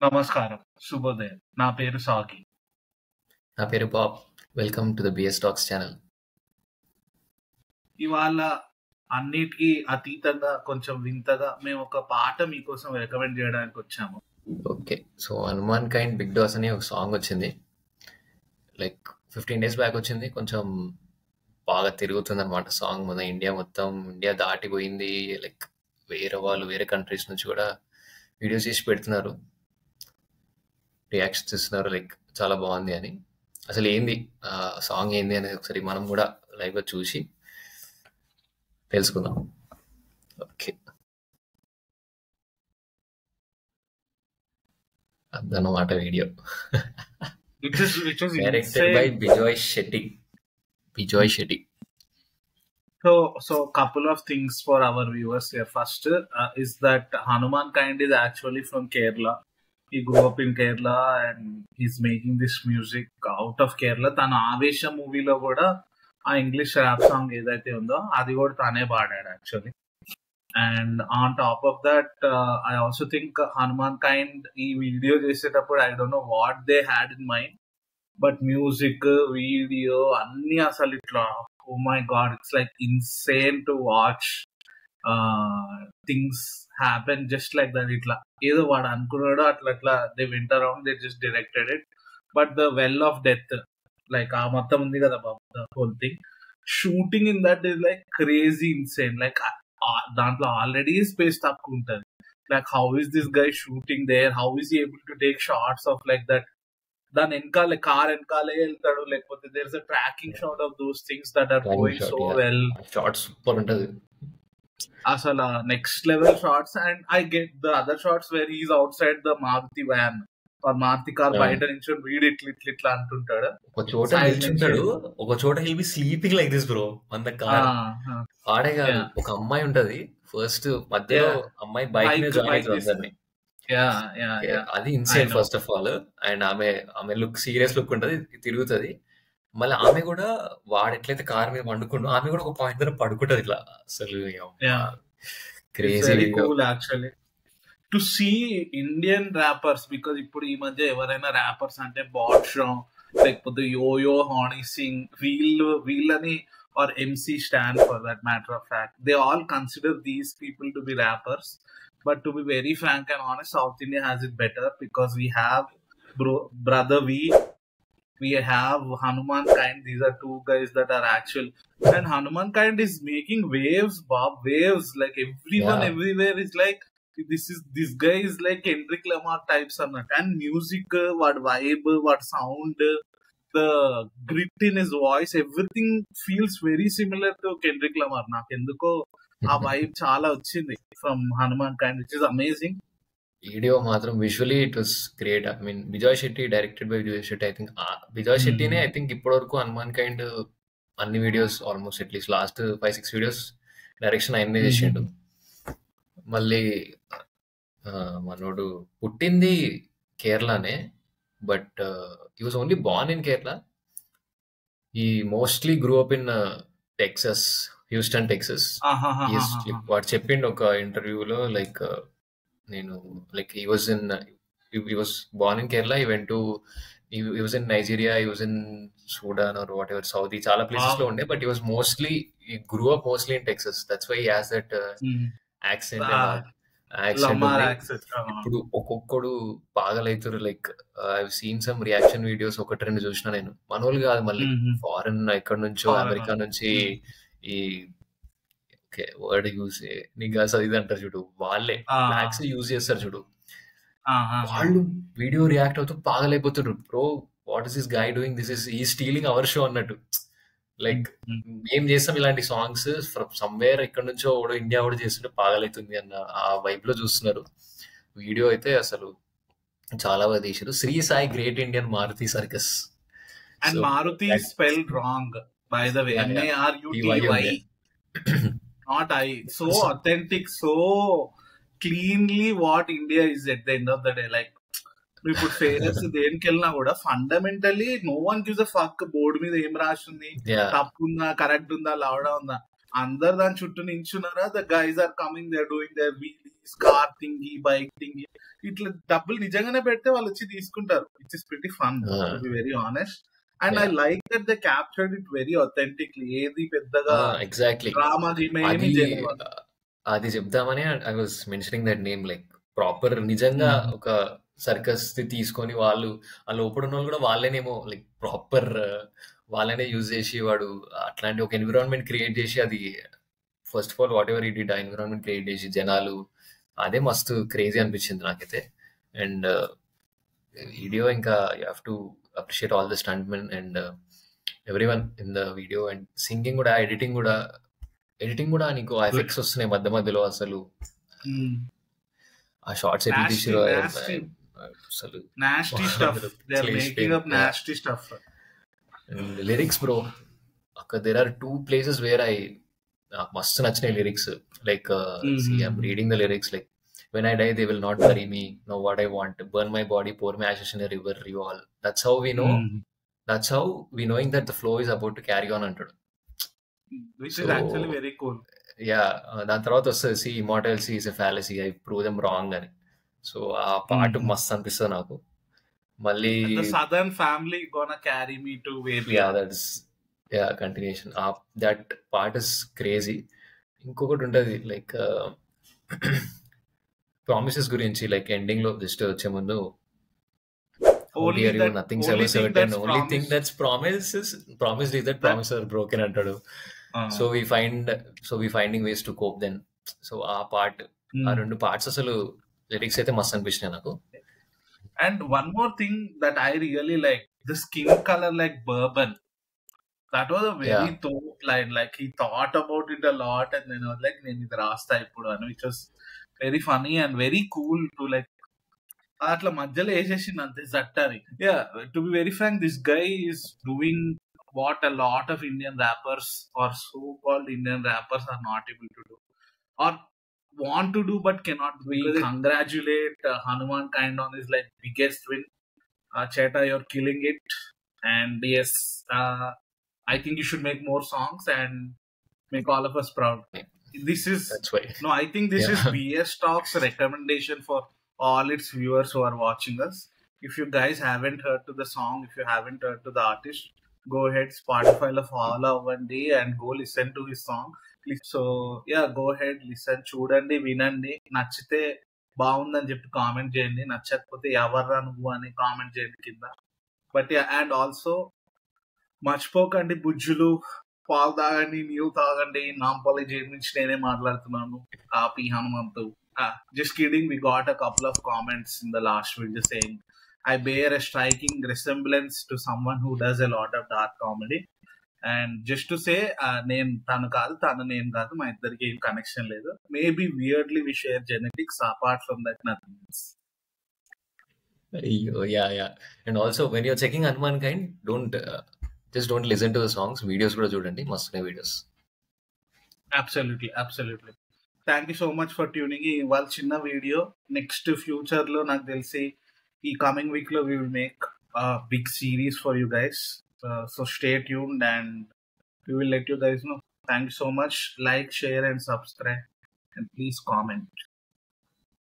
నమస్కారం. శుభోదయం. నా పేరు సాగి. నా పేరు Bob. Welcome to the BS talks channel. ఇవాళ అన్నిటికి అతీతంగా కొంచెం వింతగా మేము ఒక పాట మీకోసం రికమెండ్ చేయడానికి వచ్చాము. Okay, so Hanumankind big dawgs అని ఒక సాంగ్ వచ్చింది. లైక్ 15 days బ్యాక్ వచ్చింది. కొంచెం బాగా తిరుగుతుంది అనమాట సాంగ్. మన ఇండియా దాటిపోయింది. లైక్ వేరే వాళ్ళు వేరే కంట్రీస్ నుంచి కూడా వీడియోస్ చేసి పెడుతున్నారు, రియాక్షన్స్ ఇస్తున్నారు. లైక్ చాలా బాగుంది అని. అసలు ఏంది సాంగ్ ఏంది అనేది ఒకసారి మనం కూడా లైవ్గా చూసి తెలుసుకుందాం. ఓకే, అదన్నమాట video. Which is directed by insane. Bijoy Shetty. So couple of things for our viewers here. First is that Hanuman Kind is actually from Kerala. He grew up in Kerala and he's making this music out of Kerala. తన ఆవేశం మూవీలో కూడా ఆ English rap song ఏదైతే ఉందో అది కూడా తనే పాడాడు actually. And on top of that I also think Hanumankind ఈ వీడియో చేసేటప్పుడు I don't know what they had in mind, but music video అన్ని అసలు ఇట్లా oh my god, it's like insane to watch things happen just like that. ఇట్లా ఏదో వాడు అనుకున్నాడు అట్లా అట్లా they went around, they just directed it. But the well of death, like ఆ మొత్తం ఉంది కదా బాబు, the whole thing shooting in that is like crazy insane. Like దాంట్లో ఆల్రెడీ స్పేస్ తక్కువ ఉంటుంది. Like how is this guy shooting there, how is able to take shots of like that. దాని వెనకాల కార్ వెనకాలే వెళ్తాడు, లేకపోతే there is a tracking shot of those things that are going so well. Shot super ఉంటది అసలు next level shots. And I get the other shots where is outside the Maruti van are Maruti car, బయట నుంచి వీడు ఇట్లా ఇట్లా ఇట్లా అంటుంటాడు. ఒక చోట నిల్చుంటాడు, ఒక చోట hill B sleeping like this bro మన కార్. ఆడే కాదు, ఒక అమ్మాయి ఉంటది ఫస్ట్ మధ్యలో, అమ్మాయి బైక్ మీద జాయిన్ అవుతుంది అందరినీ. అది insane first of all. And ఆమె లుక్ సీరియస్ లుక్ ఉంటది, తిరుగుతుంది. మళ్ళీ ఆమె కూడా వాడు ఎట్లయితే కార్ మీద పండుకుంటూ ఆమె కూడా ఒక పాయింట్ దగ్గర పడుకుంటది ఇట్లా. అసలు crazy actually to see Indian rappers, because ఇప్పుడు ఈ మధ్య ఎవరైనా ర్యాపర్స్ అంటే బాడ్షా లేకపోతే యోయో, హానీ సింగ్, వీళ్ళని are MC Stan for that matter of fact, they all consider these people to be rappers. But to be very frank and honest, South India has it better because we have Brother V, we have Hanuman Kind. These are two guys that are actual, and Hanuman Kind is making waves, Bob, waves. Like everyone everywhere is like, this guy is like Kendrick Lamar types or not. And music, what vibe, what sound, the grit in his voice, everything feels very similar to Kendrick Lamar. నాకు ఎందుకో ఆ vibe చాలా వచ్చింది from Hanumankind, which is amazing. Video మాత్రం visually it was great. I mean Bijoy Shetty, directed by Bijoy Shetty. I think Bijoy షెట్టినే I think ఇప్పటి వరకు Hanumankind అన్ని videos almost atleast last 5-6 videos direction ఆయనే చేసిండు. మళ్ళీ మనోడు పుట్టింది కేరళనే, but he was only born in Kerala. He mostly grew up in Texas, Houston, Texas. వాడు చెప్పిండు ఒక ఇంటర్వ్యూలో, లైక్ నేను like he was born in Kerala, he was in Nigeria, he was in Sudan or whatever, Saudi, చాలా places లో ఉండే, but he grew up mostly in Texas. That's why he has that accent and ఇప్పుడు ఒక్కొక్కడు పాగలైతురు. Like I seen some reaction videos, 1-2 చూసిన నేను. మనోళ్ళు కాదు, మళ్ళీ ఫారెన్ ఎక్కడి నుంచో, అమెరికా నుంచి ఈ వర్డ్ యూజ్ నిగాస్ అది అంటారు చూడు, వాళ్ళే బ్లాక్స్ యూజ్ చేస్తారు చూడు, వాళ్ళు వీడియో రియాక్ట్ అవుతూ పాగలైపోతారు. Bro, what is this guy doing, this is ఈ స్టీలింగ్ అవర్ షో అన్నట్టు. లైక్ ఏం చేస్తాం ఇలాంటి సాంగ్స్ ఫ్రమ్ సమ్వేర్ ఎక్కడి నుంచో ఇండియా కూడా చేస్తుంటే పాగలైతుంది అన్న ఆ వైబ్ లో చూస్తున్నారు. వీడియో అయితే అసలు చాలా బాగా తీసారు. Shri Sai great Indian Maruti circus. And Maruti spelled wrong by the way, MARUTY, not I. So authentic, so cleanly what India is at the end of the day. Like ఇప్పుడు ఫేరస్ దేనికి వెళ్ళినా కూడా fundamentally no one gives a fuck board మీద ఏం రాసింది, తప్పు ఉందా, correct ఉందా, లావడా ఉందా, అందరు దాని చుట్టూ నించున్నారా, the guys are coming, they are doing their wheelies, car thingy, bike thingy. ఇట్లా డబ్బులు నిజంగానే పెడితే వాళ్ళు వచ్చి తీసుకుంటారు. It's is pretty fun to be very honest. And I like that they captured it very authentically. ఏది పెద్దగా ఎగ్జాక్ట్లీ డ్రామా అది అది చెప్దామని I was mentioning that name. Like proper నిజంగా ఒక సర్కస్ తీసుకొని వాళ్ళు ఆ లోపల ఉన్న వాళ్ళు కూడా వాళ్ళనేమో లైక్ ప్రాపర్ వాళ్ళనే యూజ్ చేసి వాడు అట్లాంటి ఒక ఎన్విరాన్మెంట్ క్రియేట్ చేసి, అది first of all whatever it ఆ ఎన్విరాన్మెంట్ క్రియేట్ చేసి జనాలు, అదే మస్తు క్రేజీ అనిపించింది నాకైతే. అండ్ వీడియో ఇంకా you have to appreciate all the stunt men and everyone in the video. And singing కూడా, ఎడిటింగ్ కూడా నీకు ఆ ఎఫెక్ట్స్ వస్తున్నాయి మధ్య మధ్యలో. అసలు ఆ షార్ట్స్ ఎట్లా తీసిరో అసలు లిరిక్స్ బ్రో. అక్కడ దేర్ ఆర్ 2 places వేర్ నాకు మస్తు నచ్చినాయి lyrics. Like I'm reading the lyrics like, when I die they will not bury me, know what I want, burn my body, pour my ashes in a river, revolve. That's how we know, that's how we knowing that the flow is about to carry on అంటాడు. Which is actually very cool. Yeah, దాని తర్వాత వస్తుంది see immortality is a fallacy, I prove them wrong అని. So ఆ పాట మస్తు అనిపిస్తుంది నాకు. మళ్ళీ the southern family gonna carry me to where that's continuation. That part is crazy. ఇంకొకటి ఉంటుంది లైక్ ప్రామిసెస్ గురించి, లైక్ ఎండింగ్ లో జస్ట్ వచ్చే ముందు nothing's ever certain, only thing that's promised is that promise are broken అంటాడు. So we finding ways to cope then. So ఆ part, ఆ 2 parts అసలు లిరిక్స్ అయితే మస్తు అనిపించినాయి నాకు. And one more thing that I really like, the skin color like bourbon. That was a very thought line. Like he thought about it a lot, and then I was like, "Nenu idi rasta ippudu," and which was very funny and very cool to like. అట్లా మధ్యలో వేసేసింది అంతే జట్టని. To be very frank, this guy is doing what a lot of Indian rappers or so-called Indian rappers are not able to do or want to do but cannot do. We congratulate Hanuman kind on his like biggest win. Cheta, you're killing it, and yes, I think you should make more songs and make all of us proud. This is that's why. No, I think this is BS Talks recommendation for all its viewers who are watching us. If you guys haven't heard to the song, if you haven't heard to the artist, go ahead, Spotify lo follow avandi and go listen to his song. So go ahead, listen, చూడండి, వినండి. నచ్చితే బాగుందని చెప్పి comment చేయండి, నచ్చకపోతే ఎవర్రా నువ్వు అని కామెంట్ చేయండి కింద. బట్ అండ్ ఆల్సో మర్చిపోకండి, బుజ్జులు పాలు తాగండి, నీళ్ళు తాగండి. నాంపల్లి జైలు నుంచి నేనే మాట్లాడుతున్నాను, copy Hanumanthu. Just kidding, we got a couple of comments in the last video saying I bear a striking resemblance to someone who does a lot of dark comedy. And just to say, నేను తను కాదు, తను నేను కాదు, మా ఇద్దరికి ఏం connection లేదు. Maybe weirdly we share genetics, apart from that nothing else. And also when you're checking Hanuman Kind, just don't listen to the songs, videos కూడా చూడండి, మస్తు videos. Absolutely. Thank you so much for tuning. ఇవాళ చిన్న video. Next future లో నాకు తెలిసి ఈ coming week లో we will make big series for you guys. So stay tuned and we will let you guys know. Thank you so much. Like, share and subscribe and please comment.